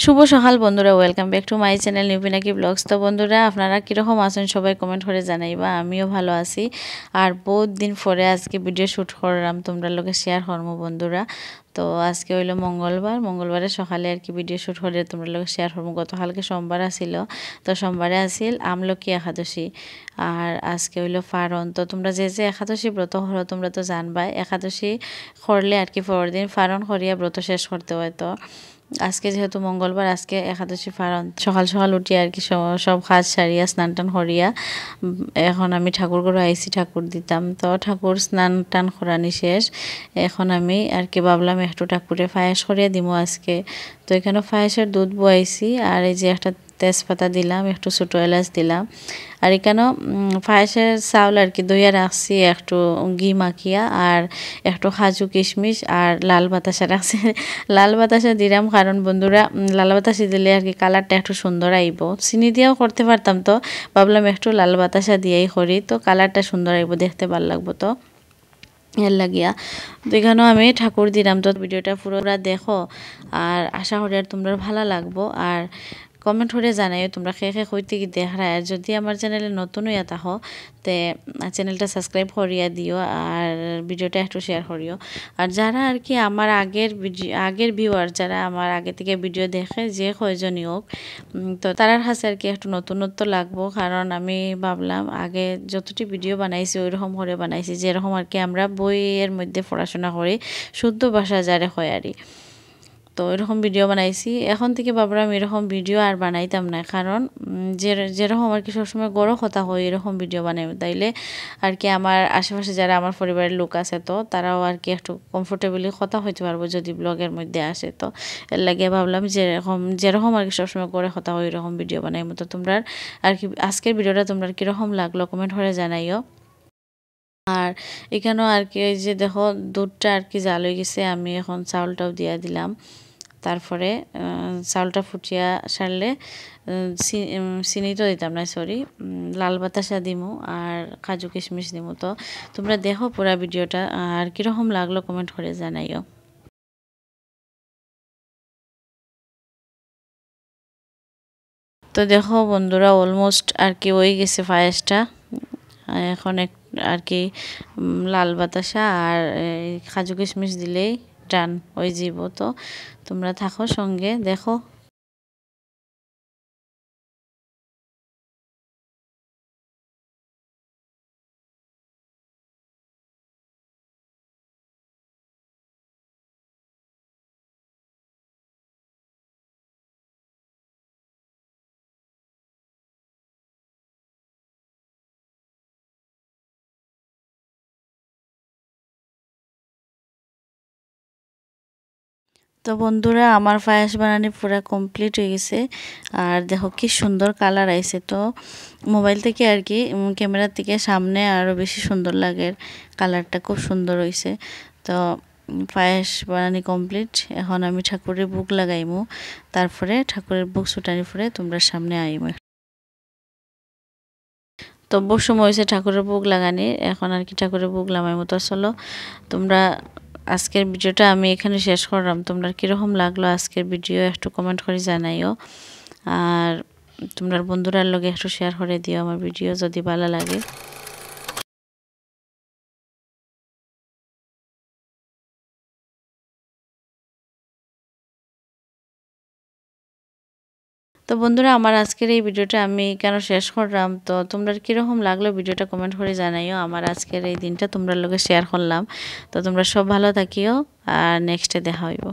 শুভ সকাল বন্ধুরা, welcome back to my channel NewPinaki blogs. তো বন্ধুরা, আপনারা কীরকম আছেন সবাই কমেন্ট করে জানাইবা। আমিও ভালো আছি। আর বহুত দিন পরে আজকে ভিডিও শ্যুট করলাম, তোমরা লোকে শেয়ার করবো বন্ধুরা। তো আজকে হইলো মঙ্গলবারের সকালে আর কি ভিডিও শ্যুট করে তোমরা লোক শেয়ার করবো। গতকালকে সোমবার আসিল, তো সোমবারে আসিল আমলকি একাদশী, আর আজকে হইলো ফারণ। তো তোমরা যে যে একাদশী ব্রত করো তোমরা তো জানবাই, একাদশী করলে আর কি পরের দিন ফারণ করিয়া ব্রত শেষ করতে হয়। তো আজকে যেহেতু মঙ্গলবার, আজকে একাদশী ফারণ, সকাল সকাল উঠি আর কি সব কাজ সারিয়া স্নান টান করিয়া এখন আমি ঠাকুর ঘরে আইসি, ঠাকুর দিতাম। তো ঠাকুর স্নান টান করানি শেষ, এখন আমি আর কি ভাবলাম একটু ঠাকুরে পায়েস করিয়া দিমো আজকে। তো এখানে পায়েসের দুধ বয়াইছি, আর এই যে একটা তেজপাতা দিলাম, একটু ছোটো এলাচ দিলাম। আর এখানেও পায়েসের চাউল আর কি দইয়া রাখছি, একটু ঘি মাখিয়া, আর একটু কাজু কিশমিশ আর লাল বাতাসা রাখছি। লাল বাতাসা দিলাম কারণ বন্ধুরা, লাল বাতাসা দিলে আর কি কালারটা একটু সুন্দর আইব। চিনি দিয়েও করতে পারতাম, তো ভাবলাম একটু লাল বাতাসা দিয়েই করি, তো কালারটা সুন্দর আইব, দেখতে ভালো লাগবো। তো এর লাগিয়া তো এখানেও আমি ঠাকুর দিলাম। তো ভিডিওটা পুরোটা দেখো, আর আশা করি আর তোমরা ভালো লাগবো। আর কমেন্ট করে জানাইও তোমরা খেয়ে হইতে কি দেখরা। আর যদি আমার চ্যানেলে নতুন হইয়া থাকো তে চ্যানেলটা সাবস্ক্রাইব করিয়া দিও, আর ভিডিওটা একটু শেয়ার করিও। আর যারা আর কি আমার আগের ভিউয়ার, যারা আমার আগে থেকে ভিডিও দেখে, যে কয়জনই হোক, তো তারার কাছে আর কি একটু নতুনত্ব লাগবো। কারণ আমি ভাবলাম আগে যতটি ভিডিও বানাইছি ওই রকম করে বানাইছি, যেরকম আর কি আমরা বইয়ের মধ্যে পড়াশোনা করি, শুদ্ধ ভাষা যারে হয় আর। তো এরকম ভিডিও বানাইছি, এখন থেকে ভাবলাম এরকম ভিডিও আর বানাইতাম না। কারণ যেরকম আর কি সবসময় গড় কথা হয় এরকম ভিডিও বানাই, তাইলে আর কি আমার আশেপাশে যারা আমার পরিবারের লোক আছে, তো তারাও আর কি একটু কমফোর্টেবলি কথা হইতে পারবো যদি ব্লগের মধ্যে আসে। তো এর লাগে ভাবলাম যেরকম আর কি সবসময় গড়ে কথা হয় এরকম ভিডিও বানাই। তো তোমরা আর কি আজকের ভিডিওটা তোমরা কীরকম লাগলো কমেন্ট করে জানাইও। আর এখানেও আর কি এই যে দেখো দুধটা আর কি জাল হয়ে গেছে, আমি এখন চাউলটাও দিয়া দিলাম। তারপরে চাউলটা ফুটিয়া সারলে চিনি তো দিতাম না, সরি, লাল বাতাসা দিমু আর কাজু কিশমিশ দিমু। তো তোমরা দেখো পুরা ভিডিওটা, আর কীরকম লাগলো কমেন্ট করে জানাইও। তো দেখো বন্ধুরা, অলমোস্ট আর কি হয়ে গেছে পায়েসটা। এখন আর কি লাল বাতাসা আর কাজু কিশমিশ দিলেই ডান হয়ে যাব। তো তোমরা থাকো সঙ্গে, দেখো। তো বন্ধুরা, আমার পায়েস বানানি পুরো কমপ্লিট হয়ে গেছে, আর দেখো কি সুন্দর কালার আইছে। তো মোবাইল থেকে আর কি ক্যামেরার থেকে সামনে আরও বেশি সুন্দর লাগে, কালারটা খুব সুন্দর হয়েছে। তো পায়েস বানানি কমপ্লিট, এখন আমি ঠাকুরের ভোগ লাগাইমু, তারপরে ঠাকুরের ভোগ ছুটানি পরে তোমরা সামনে আইমু। তো বহু সময় হয়েছে ঠাকুরের ভোগ লাগানি, এখন আর কি ঠাকুরের ভোগ লাগাই মতো। চলো তোমরা, আজকের ভিডিওটা আমি এখানে শেষ করলাম। তোমরা কীরকম লাগলো আজকের ভিডিও একটু কমেন্ট করে জানাইও, আর তোমরা বন্ধুরার লগে একটু শেয়ার করে দিও আমার ভিডিও যদি ভালো লাগে। তো বন্ধুরা, আমার আজকের এই ভিডিওটা আমি কেন শেষ করলাম, তো তোমরা কীরকম লাগলো ভিডিওটা কমেন্ট করে জানাইও। আমার আজকের এই দিনটা তোমরা লগে শেয়ার করলাম। তো তোমরা সব ভালো থাকিও, আর নেক্সটে দেখা হইব।